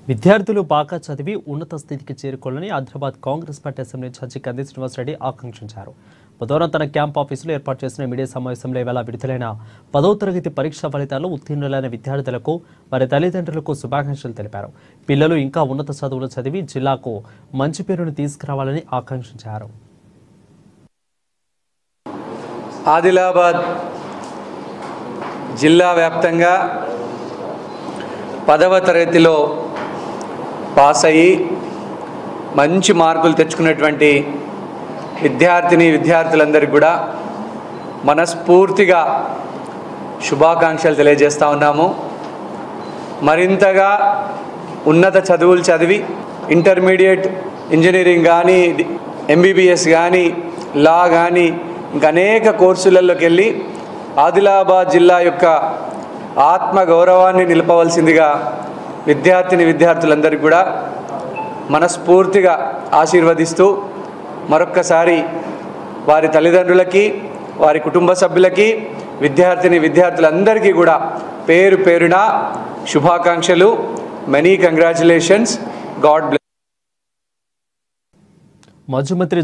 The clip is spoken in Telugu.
విద్యార్థులు బాగా చదివి ఉన్నత స్థితికి చేరుకోవాలని Hyderabad Congress party assembly incharge Kandi Srinivasa Reddy ఆకాంక్షించారు. బుధవారం తన క్యాంప్ ఆఫీసులో ఏర్పాటు చేసిన మీడియా సమావేశంలో ఇవాళ విడుదలైన 10వ తరగతి పరీక్షా ఫలితాల్లో ఉత్తీర్ణులైన విద్యార్థులకు వారి తల్లిదండ్రులకు శుభాకాంక్షలు తెలిపారు. పిల్లలు ఇంకా ఉన్నత చదువులు చదివి జిల్లాకు మంచి పేరును తీసుకురావాలని ఆకాంక్షించారు. ఆదిలాబాద్ జిల్లా వ్యాప్తంగా 10వ తరగతిలో పాస్ అయ్యి మంచి మార్కులు తెచ్చుకున్నటువంటి విద్యార్థులందరికీ కూడా మనస్ఫూర్తిగా శుభాకాంక్షలు తెలియజేస్తూ ఉన్నాము. మరింతగా ఉన్నత చదువులు చదివి ఇంటర్మీడియట్ ఇంజనీరింగ్ కానీ MBBS కానీ లా కానీ ఇంకా అనేక కోర్సులలోకి వెళ్ళి ఆదిలాబాద్ జిల్లా యొక్క ఆత్మగౌరవాన్ని నిలపవలసిందిగా విద్యార్థులందరికీ కూడా మనస్ఫూర్తిగా ఆశీర్వదిస్తూ మరొక్కసారి వారి తల్లిదండ్రులకి వారి కుటుంబ సభ్యులకి విద్యార్థులందరికీ కూడా పేరు పేరున శుభాకాంక్షలు. Many congratulations. God bless. మాజీ మంత్రి